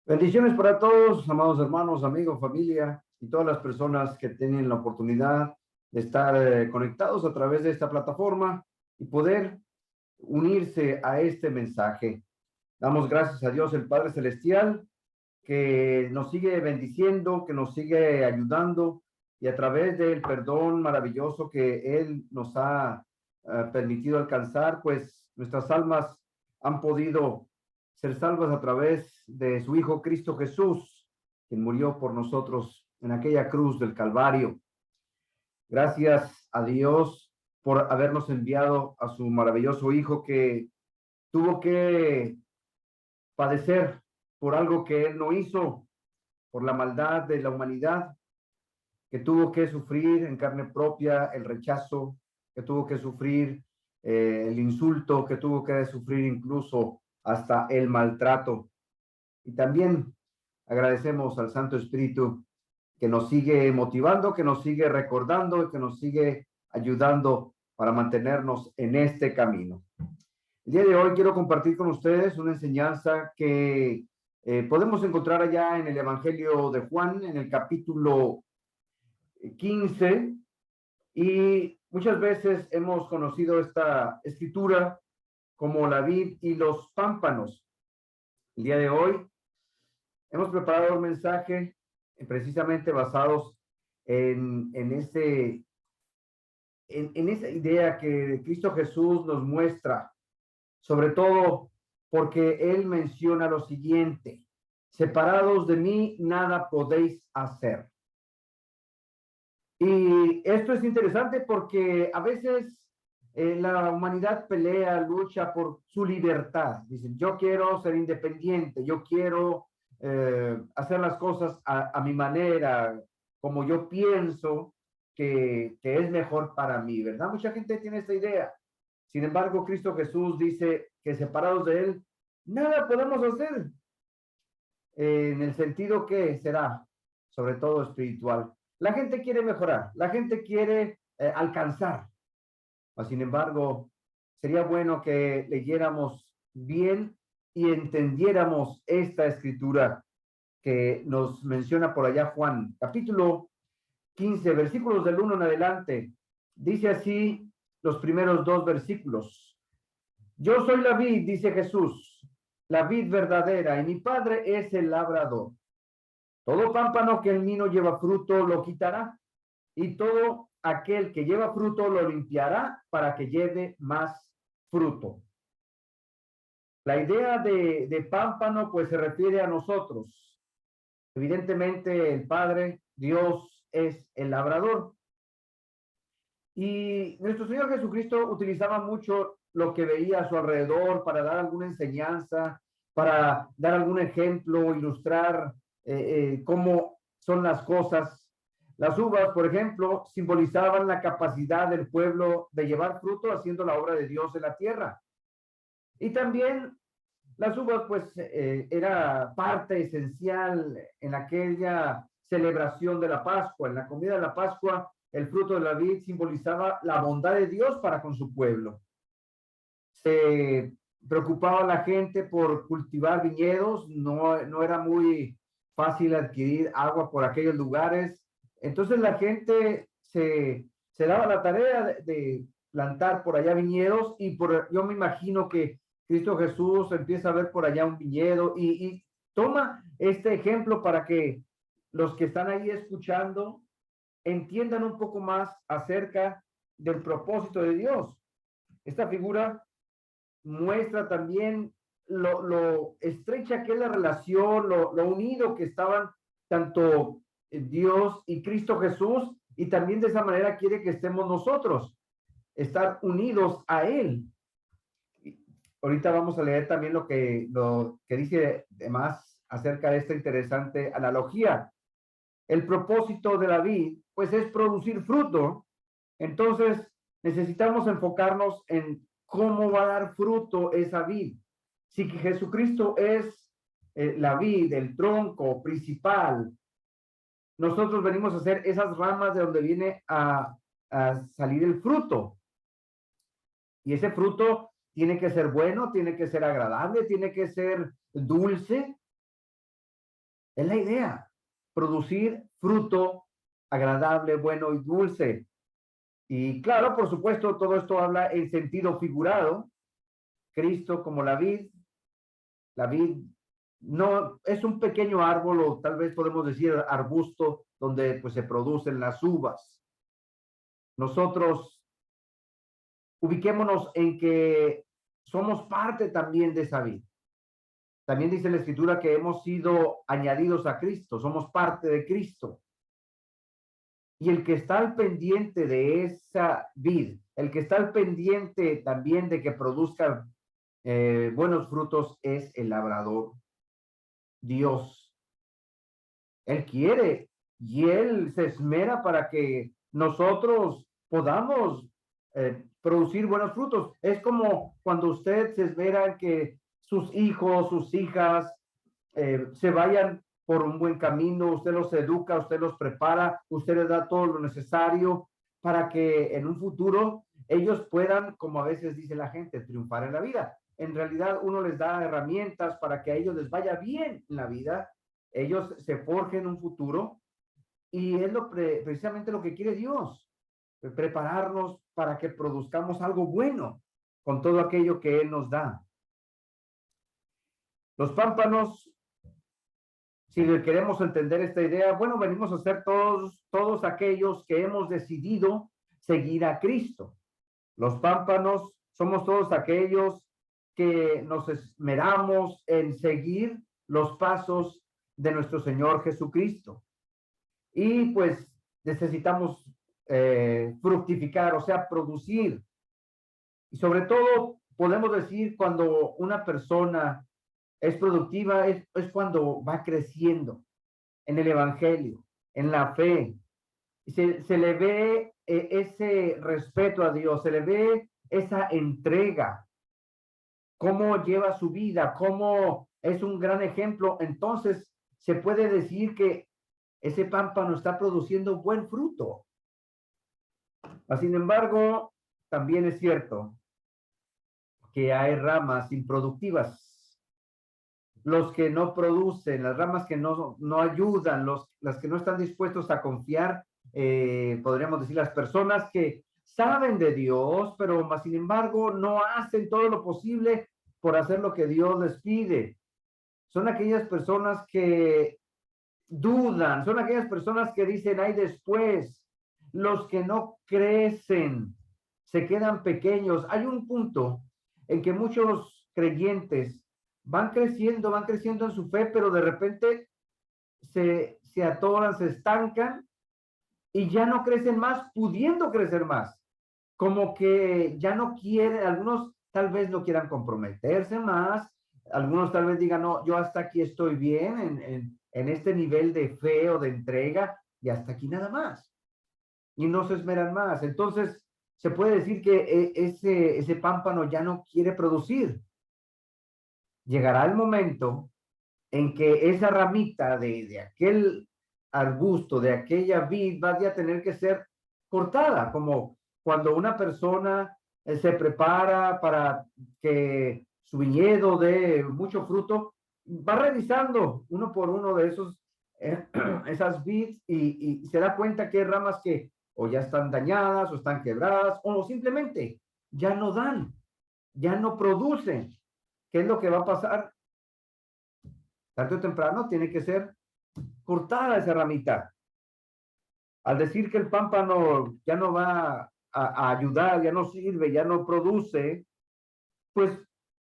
Bendiciones para todos, amados hermanos, amigos, familia y todas las personas que tienen la oportunidad de estar conectados a través de esta plataforma y poder unirse a este mensaje. Damos gracias a Dios, el Padre Celestial, que nos sigue bendiciendo, que nos sigue ayudando y a través del perdón maravilloso que Él nos ha permitido alcanzar, pues nuestras almas han podido ser salvas a través de su Hijo Cristo Jesús, quien murió por nosotros en aquella cruz del Calvario. Gracias a Dios por habernos enviado a su maravilloso Hijo que tuvo que padecer por algo que Él no hizo, por la maldad de la humanidad, que tuvo que sufrir en carne propia el rechazo, que tuvo que sufrir el insulto, que tuvo que sufrir incluso hasta el maltrato. Y también agradecemos al Santo Espíritu que nos sigue motivando, que nos sigue recordando y que nos sigue ayudando para mantenernos en este camino. El día de hoy quiero compartir con ustedes una enseñanza que podemos encontrar allá en el Evangelio de Juan, en el capítulo 15, y muchas veces hemos conocido esta escritura como la vid y los pámpanos. El día de hoy hemos preparado un mensaje precisamente basados en esa idea que Cristo Jesús nos muestra, sobre todo porque Él menciona lo siguiente: separados de mí, nada podéis hacer. Y esto es interesante porque a veces la humanidad pelea, lucha por su libertad. Dicen, yo quiero ser independiente, yo quiero hacer las cosas a mi manera, como yo pienso que es mejor para mí, ¿verdad? Mucha gente tiene esta idea. Sin embargo, Cristo Jesús dice que separados de Él, nada podemos hacer, en el sentido que será, sobre todo espiritual. La gente quiere mejorar, la gente quiere alcanzar. Sin embargo, sería bueno que leyéramos bien y entendiéramos esta escritura que nos menciona por allá Juan, capítulo 15, versículos del 1 en adelante. Dice así los primeros dos versículos. Yo soy la vid, dice Jesús, la vid verdadera, y mi Padre es el labrador. Todo pámpano que en mí no lleva fruto lo quitará, y todo aquel que lleva fruto lo limpiará para que lleve más fruto. La idea de pámpano pues se refiere a nosotros. Evidentemente el Padre, Dios, es el labrador. Y nuestro Señor Jesucristo utilizaba mucho lo que veía a su alrededor para dar alguna enseñanza, para dar algún ejemplo, ilustrar cómo son las cosas. Las uvas, por ejemplo, simbolizaban la capacidad del pueblo de llevar fruto haciendo la obra de Dios en la tierra. Y también las uvas, pues, era parte esencial en aquella celebración de la Pascua. En la comida de la Pascua, el fruto de la vid simbolizaba la bondad de Dios para con su pueblo. Se preocupaba la gente por cultivar viñedos, no era muy fácil adquirir agua por aquellos lugares. Entonces la gente se daba la tarea de plantar por allá viñedos y yo me imagino que Cristo Jesús empieza a ver por allá un viñedo y toma este ejemplo para que los que están ahí escuchando entiendan un poco más acerca del propósito de Dios. Esta figura muestra también lo estrecha que es la relación, lo unido que estaban tanto Dios y Cristo Jesús, y también de esa manera quiere que estemos nosotros, estar unidos a Él. Ahorita vamos a leer también lo que dice más acerca de esta interesante analogía. El propósito de la vid, pues, es producir fruto. Entonces, necesitamos enfocarnos en cómo va a dar fruto esa vid. Si Jesucristo es la vid, el tronco principal, nosotros venimos a ser esas ramas de donde viene a salir el fruto. Y ese fruto tiene que ser bueno, tiene que ser agradable, tiene que ser dulce. Es la idea, producir fruto agradable, bueno y dulce. Y claro, por supuesto, todo esto habla en sentido figurado. Cristo como la vid no es un pequeño árbol o tal vez podemos decir arbusto donde pues se producen las uvas. Nosotros ubiquémonos en que somos parte también de esa vid. También dice la escritura que hemos sido añadidos a Cristo, somos parte de Cristo. Y el que está al pendiente de esa vid, el que está al pendiente también de que produzca buenos frutos es el labrador, Dios. Él quiere y Él se esmera para que nosotros podamos producir buenos frutos. Es como cuando usted se esmera en que sus hijos, sus hijas se vayan por un buen camino, usted los educa, usted los prepara, usted les da todo lo necesario para que en un futuro ellos puedan, como a veces dice la gente, triunfar en la vida. En realidad uno les da herramientas para que a ellos les vaya bien en la vida, ellos se forjen un futuro y es precisamente lo que quiere Dios, prepararnos para que produzcamos algo bueno con todo aquello que Él nos da. Los pámpanos, si queremos entender esta idea, bueno, venimos a ser todos aquellos que hemos decidido seguir a Cristo. Los pámpanos somos todos aquellos que nos esmeramos en seguir los pasos de nuestro Señor Jesucristo. Y pues necesitamos fructificar, o sea, producir. Y sobre todo podemos decir cuando una persona es productiva, es cuando va creciendo en el Evangelio, en la fe. Se le ve ese respeto a Dios, se le ve esa entrega, cómo lleva su vida, cómo es un gran ejemplo. Entonces se puede decir que ese pámpano está produciendo buen fruto. Sin embargo, también es cierto que hay ramas improductivas, los que no producen, las ramas que no ayudan, las que no están dispuestos a confiar, podríamos decir, las personas que saben de Dios, pero más sin embargo no hacen todo lo posible por hacer lo que Dios les pide. Son aquellas personas que dudan, son aquellas personas que dicen, ay, después, los que no crecen, se quedan pequeños. Hay un punto en que muchos creyentes van creciendo en su fe, pero de repente se atoran, se estancan y ya no crecen más, pudiendo crecer más. Como que ya no quieren, algunos tal vez no quieran comprometerse más, algunos tal vez digan, no, yo hasta aquí estoy bien en este nivel de fe o de entrega y hasta aquí nada más. Y no se esmeran más. Entonces, se puede decir que ese pámpano ya no quiere producir. Llegará el momento en que esa ramita de aquel arbusto, de aquella vid, va a tener que ser cortada, como cuando una persona se prepara para que su viñedo dé mucho fruto, va revisando uno por uno de esas vids y se da cuenta que hay ramas que o ya están dañadas o están quebradas o simplemente ya no dan, ya no producen. ¿Qué es lo que va a pasar? Tarde o temprano tiene que ser cortada esa ramita. Al decir que el pámpano ya no va a ayudar, ya no sirve, ya no produce, pues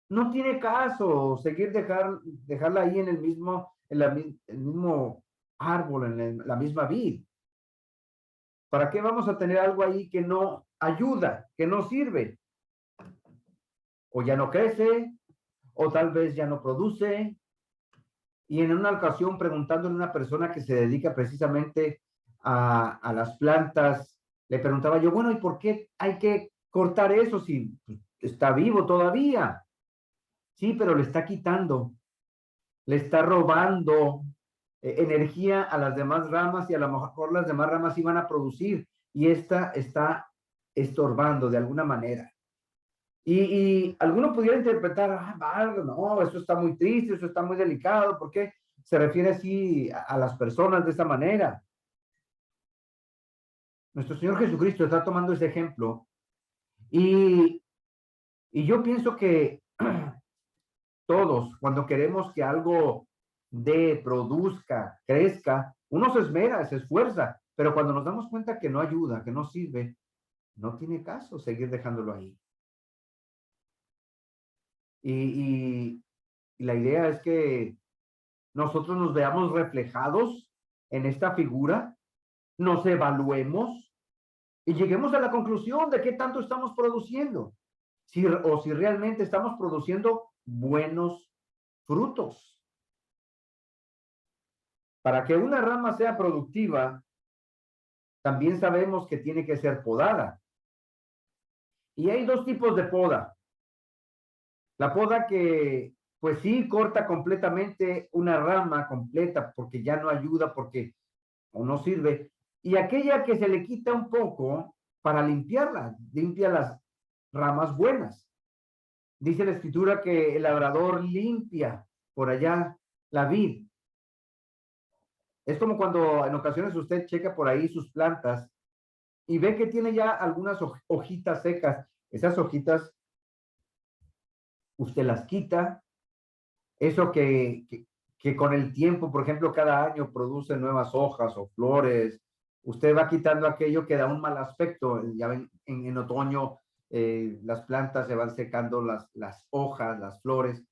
no tiene caso seguir dejarla ahí en el mismo árbol, en la misma vid. ¿Para qué vamos a tener algo ahí que no ayuda, que no sirve? O ya no crece, o tal vez ya no produce. Y en una ocasión preguntándole a una persona que se dedica precisamente a las plantas, le preguntaba yo, bueno, ¿y por qué hay que cortar eso si está vivo todavía? Sí, pero le está quitando, le está robando energía a las demás ramas y a lo mejor las demás ramas iban a producir y esta está estorbando de alguna manera. Y alguno pudiera interpretar, no, eso está muy triste, eso está muy delicado, ¿por qué? se refiere así a las personas de esta manera. Nuestro Señor Jesucristo está tomando ese ejemplo y yo pienso que todos, cuando queremos que algo produzca, crezca, uno se esmera, se esfuerza, pero cuando nos damos cuenta que no ayuda, que no sirve, no tiene caso seguir dejándolo ahí. Y la idea es que nosotros nos veamos reflejados en esta figura, nos evaluemos y lleguemos a la conclusión de qué tanto estamos produciendo, si realmente estamos produciendo buenos frutos. Para que una rama sea productiva, también sabemos que tiene que ser podada. Y hay dos tipos de poda. La poda que, pues sí, corta completamente una rama completa porque ya no ayuda, porque o no sirve. Y aquella que se le quita un poco para limpiarla, limpia las ramas buenas. Dice la escritura que el labrador limpia por allá la vid. Es como cuando en ocasiones usted checa por ahí sus plantas y ve que tiene ya algunas hojitas secas. Esas hojitas usted las quita. Eso que con el tiempo, por ejemplo, cada año produce nuevas hojas o flores, usted va quitando aquello que da un mal aspecto. Ya ven, en otoño las plantas se van secando las hojas, las flores,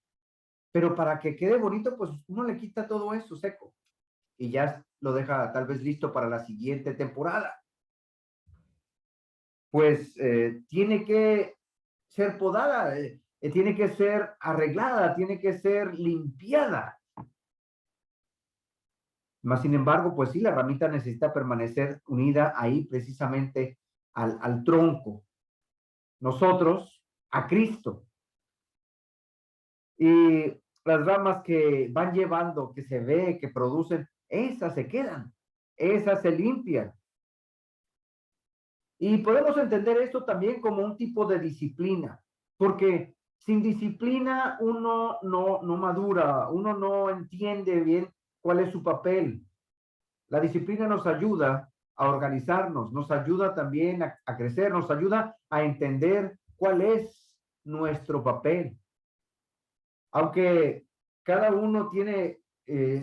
pero para que quede bonito, pues uno le quita todo eso seco y ya lo deja tal vez listo para la siguiente temporada. Pues tiene que ser podada, tiene que ser arreglada, tiene que ser limpiada. Más sin embargo, pues sí, la ramita necesita permanecer unida ahí precisamente al tronco. Nosotros, a Cristo. Y las ramas que van llevando, que se ve, que producen, esas se quedan, esas se limpian. Y podemos entender esto también como un tipo de disciplina, porque sin disciplina uno no madura, uno no entiende bien cuál es su papel. La disciplina nos ayuda a organizarnos, nos ayuda también a crecer, nos ayuda a entender cuál es nuestro papel. Aunque cada uno tiene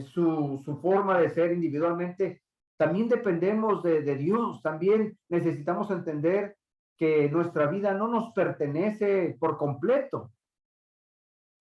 su forma de ser individualmente, también dependemos de Dios, también necesitamos entender que nuestra vida no nos pertenece por completo.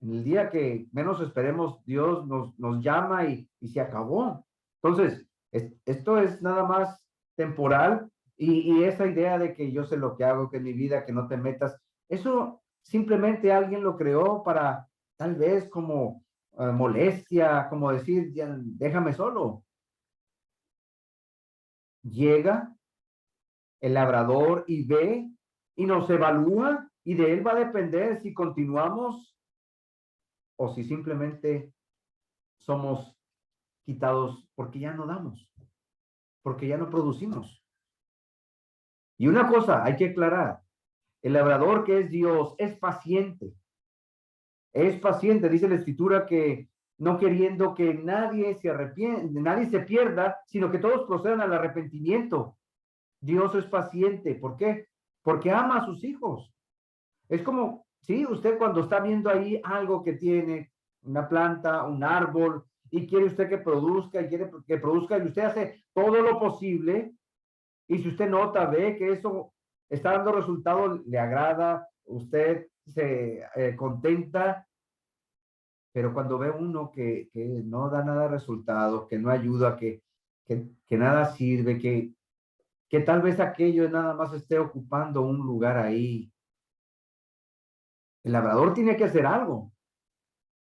En el día que menos esperemos, Dios nos llama y se acabó. Entonces, esto es nada más temporal y esa idea de que yo sé lo que hago, que en mi vida, que no te metas, eso simplemente alguien lo creó para tal vez como molestia, como decir, ya, déjame solo. Llega el labrador y ve y nos evalúa y de él va a depender si continuamos o si simplemente somos quitados porque ya no damos, porque ya no producimos. Y una cosa hay que aclarar, el labrador que es Dios es paciente, dice la escritura que no queriendo que nadie se arrepienta, nadie se pierda, sino que todos procedan al arrepentimiento. Dios es paciente, ¿por qué? Porque ama a sus hijos. Es como, sí, usted cuando está viendo ahí algo que tiene, una planta, un árbol, y quiere usted que produzca, y quiere que produzca, y usted hace todo lo posible, y si usted nota, ve que eso está dando resultado, le agrada, usted se contenta, pero cuando ve uno que no da nada de resultado, que no ayuda, que nada sirve, que tal vez aquello nada más esté ocupando un lugar ahí, el labrador tiene que hacer algo.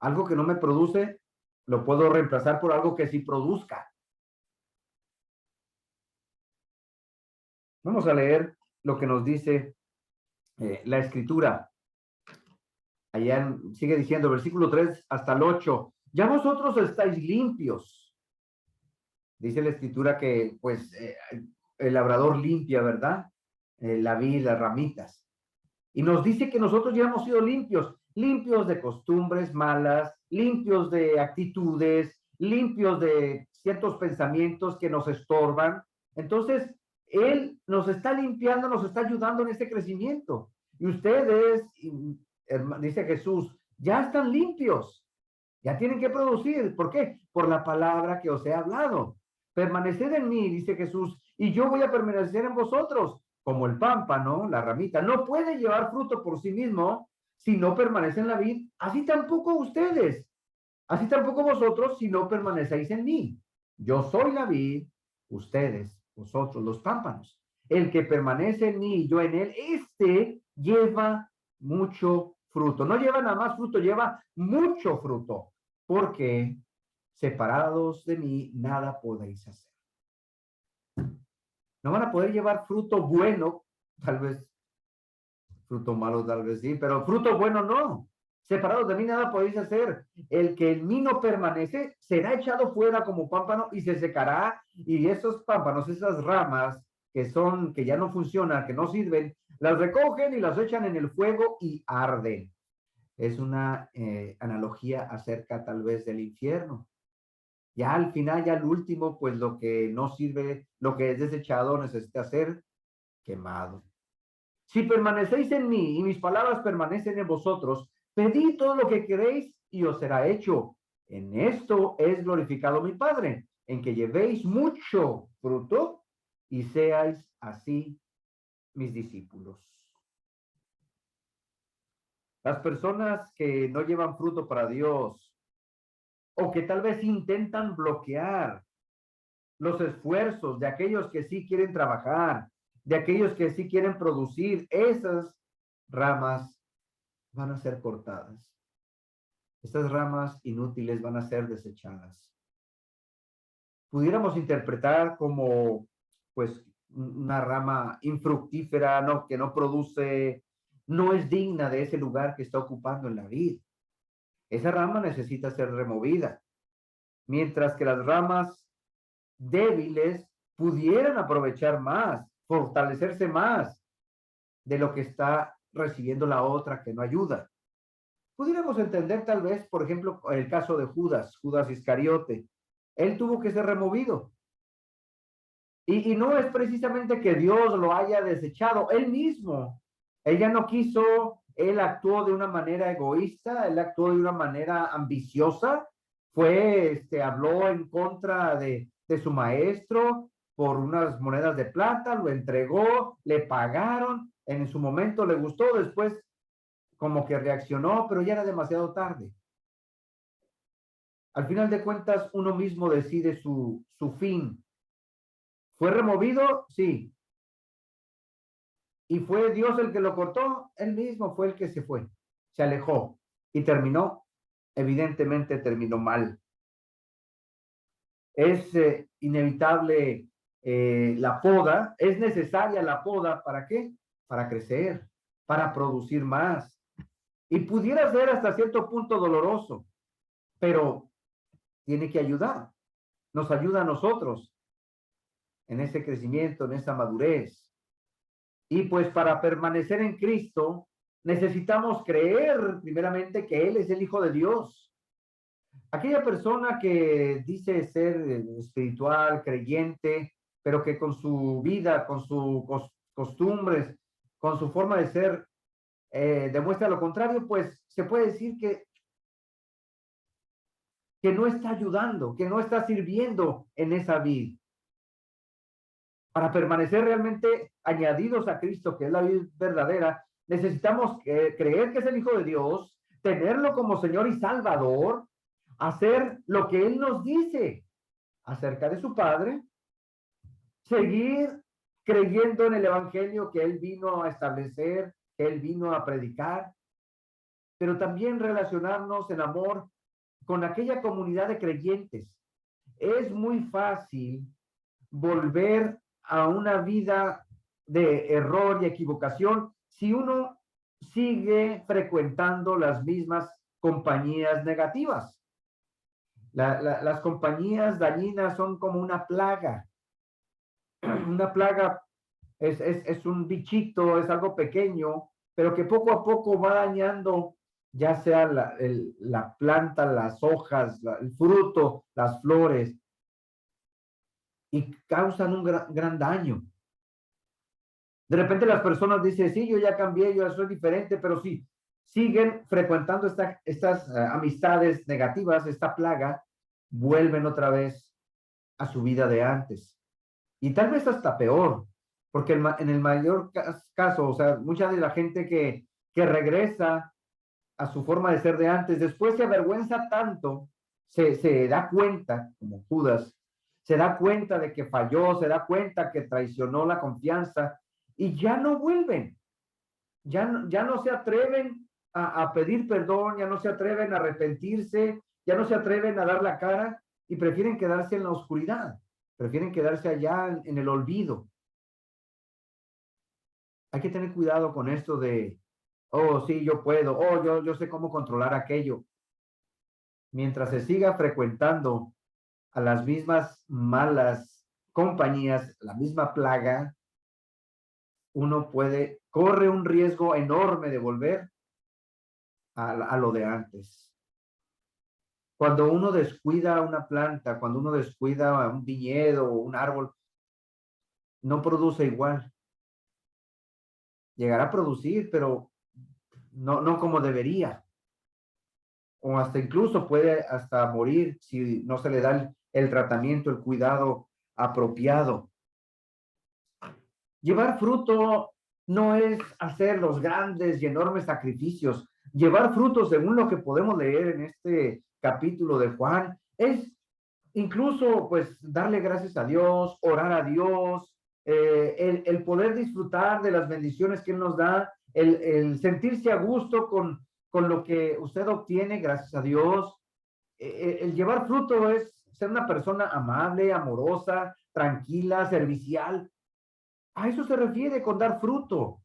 Algo que no me produce, lo puedo reemplazar por algo que sí produzca. Vamos a leer lo que nos dice la escritura. Allá sigue diciendo, versículo 3 hasta el 8. Ya vosotros estáis limpios. Dice la escritura que, pues, el labrador limpia, ¿verdad? La vid, las ramitas. Y nos dice que nosotros ya hemos sido limpios, limpios de costumbres malas, limpios de actitudes, limpios de ciertos pensamientos que nos estorban. Entonces, Él nos está limpiando, nos está ayudando en este crecimiento. Y ustedes, dice Jesús, ya están limpios, ya tienen que producir. ¿Por qué? Por la palabra que os he hablado. Permaneced en mí, dice Jesús, y yo voy a permanecer en vosotros. Como el pámpano, la ramita, no puede llevar fruto por sí mismo si no permanece en la vid, así tampoco ustedes, así tampoco vosotros si no permanecéis en mí. Yo soy la vid, ustedes, vosotros, los pámpanos. El que permanece en mí y yo en él, este lleva mucho fruto. No lleva nada más fruto, lleva mucho fruto, porque separados de mí nada podéis hacer. No van a poder llevar fruto bueno, tal vez fruto malo, tal vez sí, pero fruto bueno no. Separados de mí nada podéis hacer. El que en mí no permanece será echado fuera como pámpano y se secará. Y esos pámpanos, esas ramas que ya no funcionan, que no sirven, las recogen y las echan en el fuego y arden. Es una analogía acerca tal vez del infierno. Ya al final, ya al último, pues lo que no sirve, lo que es desechado, necesita ser quemado. Si permanecéis en mí y mis palabras permanecen en vosotros, pedid todo lo que queréis y os será hecho. En esto es glorificado mi Padre, en que llevéis mucho fruto y seáis así mis discípulos. Las personas que no llevan fruto para Dios o que tal vez intentan bloquear los esfuerzos de aquellos que sí quieren trabajar, de aquellos que sí quieren producir, esas ramas van a ser cortadas. Estas ramas inútiles van a ser desechadas. Pudiéramos interpretar como, pues, una rama infructífera, ¿no? Que no produce, no es digna de ese lugar que está ocupando en la vid. Esa rama necesita ser removida, mientras que las ramas débiles pudieran aprovechar más, fortalecerse más de lo que está recibiendo la otra que no ayuda. Pudiéramos entender tal vez, por ejemplo, el caso de Judas Iscariote. Él tuvo que ser removido. Y no es precisamente que Dios lo haya desechado, él mismo. Ella no quiso, él actuó de una manera egoísta, él actuó de una manera ambiciosa, habló en contra de su maestro por unas monedas de plata, lo entregó, le pagaron, en su momento le gustó, después como que reaccionó, pero ya era demasiado tarde. Al final de cuentas, uno mismo decide su fin. ¿Fue removido? Sí. ¿Y fue Dios el que lo cortó? Él mismo fue el que se fue, se alejó y terminó, evidentemente terminó mal. Es inevitable la poda, es necesaria la poda, ¿para qué? Para crecer, para producir más. Y pudiera ser hasta cierto punto doloroso, pero tiene que ayudar, nos ayuda a nosotros en ese crecimiento, en esa madurez. Y pues para permanecer en Cristo, necesitamos creer primeramente que Él es el Hijo de Dios. Aquella persona que dice ser espiritual, creyente, pero que con su vida, con sus costumbres, con su forma de ser, demuestra lo contrario, pues se puede decir que no está ayudando, que no está sirviendo en esa vida. Para permanecer realmente añadidos a Cristo, que es la vida verdadera, necesitamos creer que es el Hijo de Dios, tenerlo como Señor y Salvador, hacer lo que Él nos dice acerca de su Padre, seguir creyendo en el Evangelio que Él vino a establecer, que Él vino a predicar, pero también relacionarnos en amor con aquella comunidad de creyentes. Es muy fácil volver a una vida de error y equivocación si uno sigue frecuentando las mismas compañías negativas. Las compañías dañinas son como una plaga. Una plaga es un bichito, es algo pequeño, pero que poco a poco va dañando ya sea la planta, las hojas, el fruto, las flores, y causan un gran daño. De repente las personas dicen, sí, yo ya cambié, yo ya soy diferente, pero sí, siguen frecuentando estas amistades negativas, esta plaga, vuelven otra vez a su vida de antes. Y tal vez hasta peor, porque en el mayor caso, o sea, mucha de la gente que regresa a su forma de ser de antes, después se avergüenza tanto, se da cuenta, como Judas, se da cuenta de que falló, se da cuenta que traicionó la confianza y ya no vuelven, ya no se atreven a pedir perdón, ya no se atreven a arrepentirse, ya no se atreven a dar la cara y prefieren quedarse en la oscuridad, prefieren quedarse allá en el olvido. Hay que tener cuidado con esto de, oh, sí, yo puedo, oh, yo sé cómo controlar aquello. Mientras se siga frecuentando a las mismas malas compañías, la misma plaga, uno corre un riesgo enorme de volver a lo de antes. Cuando uno descuida una planta, cuando uno descuida un viñedo o un árbol, no produce igual. Llegará a producir, pero no como debería. O hasta incluso puede hasta morir si no se le da el tratamiento, el cuidado apropiado. Llevar fruto no es hacer los grandes y enormes sacrificios. Llevar fruto, según lo que podemos leer en este capítulo de Juan, es incluso pues darle gracias a Dios, orar a Dios, el poder disfrutar de las bendiciones que Él nos da, el sentirse a gusto con lo que usted obtiene gracias a Dios. El llevar fruto es ser una persona amable, amorosa, tranquila, servicial. A eso se refiere con dar fruto.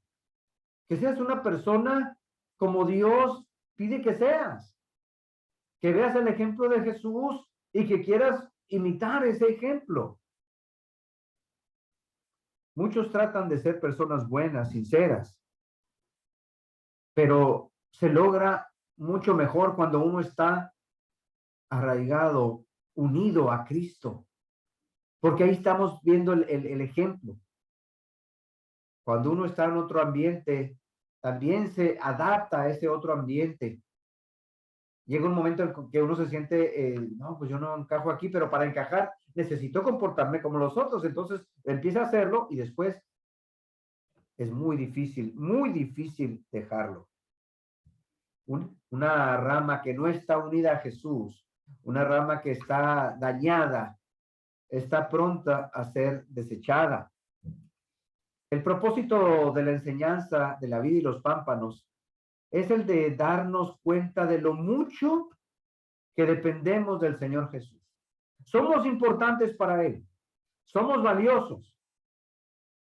Que seas una persona como Dios pide que seas. Que veas el ejemplo de Jesús y que quieras imitar ese ejemplo. Muchos tratan de ser personas buenas, sinceras, pero se logra mucho mejor cuando uno está arraigado, unido a Cristo, porque ahí estamos viendo el ejemplo. Cuando uno está en otro ambiente, también se adapta a ese otro ambiente. Llega un momento en que uno se siente, no, pues yo no encajo aquí, pero para encajar necesito comportarme como los otros. Entonces empieza a hacerlo y después es muy difícil dejarlo. Una rama que no está unida a Jesús, una rama que está dañada, está pronta a ser desechada. El propósito de la enseñanza de la vida y los pámpanos es el de darnos cuenta de lo mucho que dependemos del Señor Jesús. Somos importantes para Él, somos valiosos.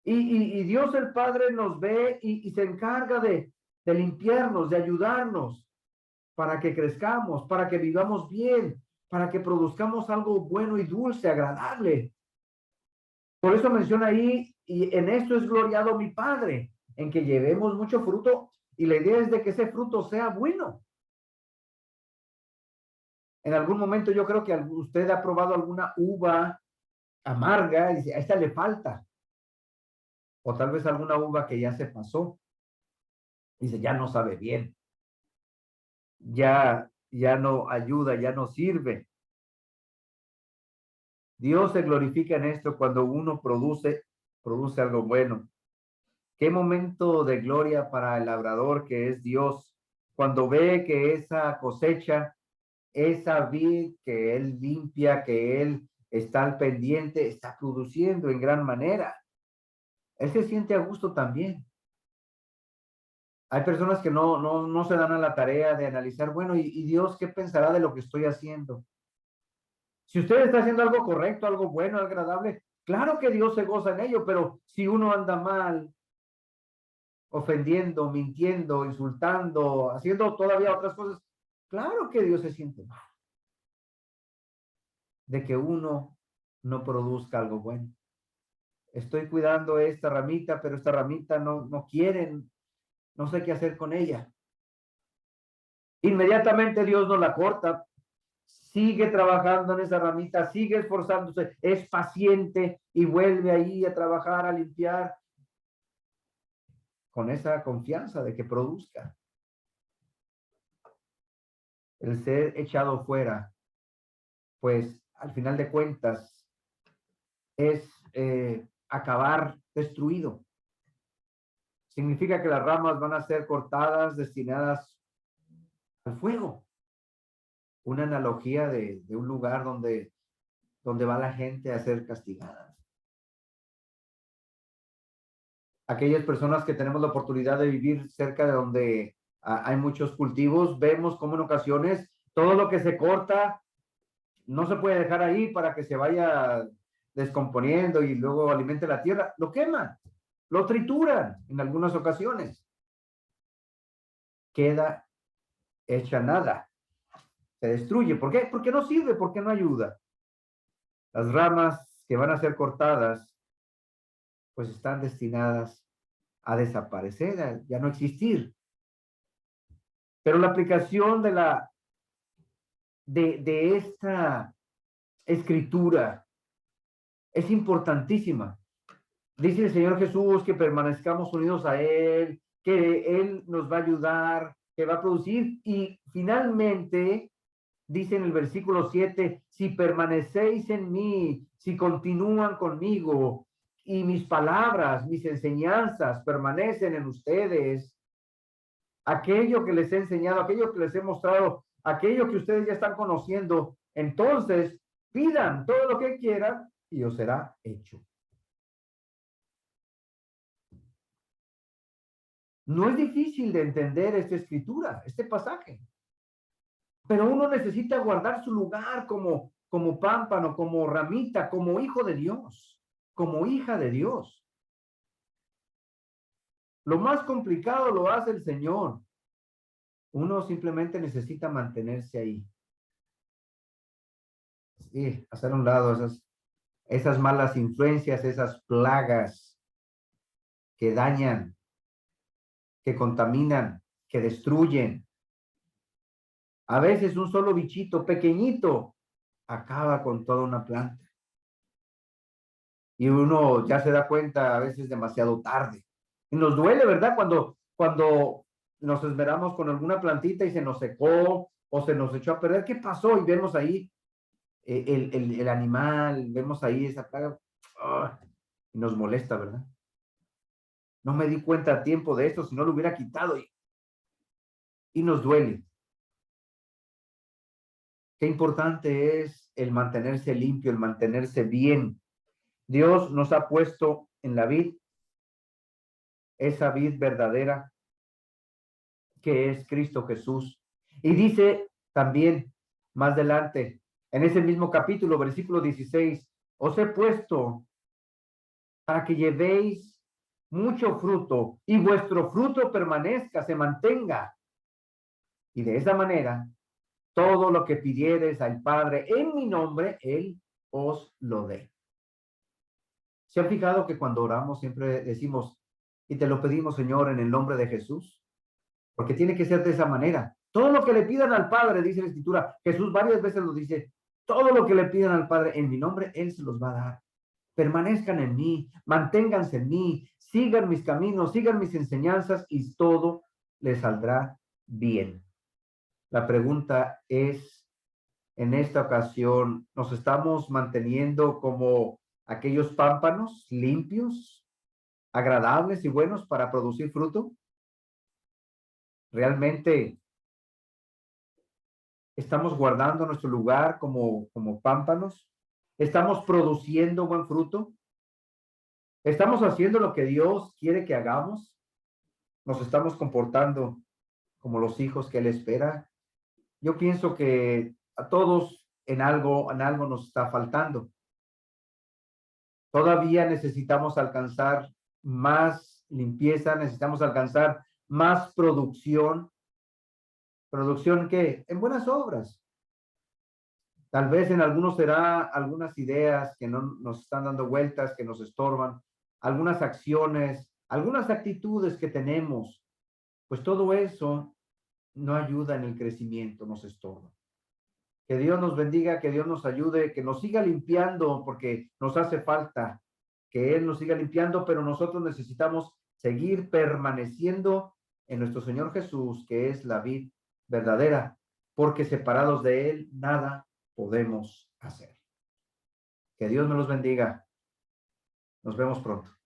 Y Dios el Padre nos ve y se encarga de limpiarnos, de ayudarnos para que crezcamos, para que vivamos bien, para que produzcamos algo bueno y dulce, agradable. Por eso menciona ahí, y en esto es gloriado mi Padre, en que llevemos mucho fruto, y la idea es de que ese fruto sea bueno. En algún momento yo creo que usted ha probado alguna uva amarga y dice, a esta le falta. O tal vez alguna uva que ya se pasó. Dice, ya no sabe bien. Ya no ayuda, ya no sirve. Dios se glorifica en esto cuando uno produce algo bueno. Qué momento de gloria para el labrador que es Dios, cuando ve que esa cosecha, esa vid que él limpia, que él está al pendiente, está produciendo en gran manera. Él se siente a gusto también. Hay personas que no se dan a la tarea de analizar, bueno, y Dios qué pensará de lo que estoy haciendo? Si usted está haciendo algo correcto, algo bueno, agradable, claro que Dios se goza en ello, pero si uno anda mal, ofendiendo, mintiendo, insultando, haciendo todavía otras cosas, claro que Dios se siente mal de que uno no produzca algo bueno. Estoy cuidando esta ramita, pero esta ramita no quieren, no sé qué hacer con ella. Inmediatamente Dios nos la corta. Sigue trabajando en esa ramita, sigue esforzándose, es paciente y vuelve ahí a trabajar, a limpiar, con esa confianza de que produzca. El ser echado fuera, pues al final de cuentas, es acabar destruido. Significa que las ramas van a ser cortadas, destinadas al fuego. Una analogía de un lugar donde va la gente a ser castigada. Aquellas personas que tenemos la oportunidad de vivir cerca de donde hay muchos cultivos, vemos como en ocasiones todo lo que se corta no se puede dejar ahí para que se vaya descomponiendo y luego alimente la tierra. Lo queman, lo trituran en algunas ocasiones. Queda hecha nada. Se destruye. ¿Por qué? Porque no sirve, porque no ayuda. Las ramas que van a ser cortadas, pues están destinadas a desaparecer, a ya no existir. Pero la aplicación de esta escritura es importantísima. Dice el Señor Jesús que permanezcamos unidos a Él, que Él nos va a ayudar, que va a producir. Y finalmente, dice en el versículo 7, si permanecéis en mí, si continúan conmigo y mis palabras, mis enseñanzas permanecen en ustedes, aquello que les he enseñado, aquello que les he mostrado, aquello que ustedes ya están conociendo, entonces pidan todo lo que quieran y os será hecho. No es difícil de entender esta escritura, este pasaje, pero uno necesita guardar su lugar como pámpano, como ramita, como hijo de Dios, como hija de Dios. Lo más complicado lo hace el Señor. Uno simplemente necesita mantenerse ahí. Sí, hacer a un lado esas malas influencias, esas plagas que dañan, que contaminan, que destruyen. A veces un solo bichito pequeñito acaba con toda una planta. Y uno ya se da cuenta a veces demasiado tarde. Y nos duele, ¿verdad? Cuando nos esmeramos con alguna plantita y se nos secó o se nos echó a perder. ¿Qué pasó? Y vemos ahí el animal, vemos ahí esa plaga. Y nos molesta, ¿verdad? No me di cuenta a tiempo de esto, si no lo hubiera quitado. Y nos duele. Qué importante es el mantenerse limpio, el mantenerse bien. Dios nos ha puesto en la vid, esa vid verdadera que es Cristo Jesús. Y dice también más adelante, en ese mismo capítulo, versículo 16, os he puesto para que llevéis mucho fruto y vuestro fruto permanezca, se mantenga. Y de esa manera, todo lo que pidiereis al Padre en mi nombre, Él os lo dé. ¿Se han fijado que cuando oramos siempre decimos, y te lo pedimos, Señor, en el nombre de Jesús? Porque tiene que ser de esa manera. Todo lo que le pidan al Padre, dice la Escritura, Jesús varias veces lo dice, todo lo que le pidan al Padre en mi nombre, Él se los va a dar. Permanezcan en mí, manténganse en mí, sigan mis caminos, sigan mis enseñanzas y todo les saldrá bien. La pregunta es, en esta ocasión, ¿nos estamos manteniendo como aquellos pámpanos limpios, agradables y buenos para producir fruto? ¿Realmente estamos guardando nuestro lugar como pámpanos? ¿Estamos produciendo buen fruto? ¿Estamos haciendo lo que Dios quiere que hagamos? ¿Nos estamos comportando como los hijos que Él espera? Yo pienso que a todos en algo nos está faltando. Todavía necesitamos alcanzar más limpieza, necesitamos alcanzar más producción. ¿Producción qué? En buenas obras. Tal vez en algunos será algunas ideas que no nos están dando vueltas, que nos estorban, algunas acciones, algunas actitudes que tenemos. Pues todo eso no ayuda en el crecimiento, nos estorba. Que Dios nos bendiga, que Dios nos ayude, que nos siga limpiando, porque nos hace falta que Él nos siga limpiando, pero nosotros necesitamos seguir permaneciendo en nuestro Señor Jesús, que es la vid verdadera, porque separados de Él nada podemos hacer. Que Dios me los bendiga. Nos vemos pronto.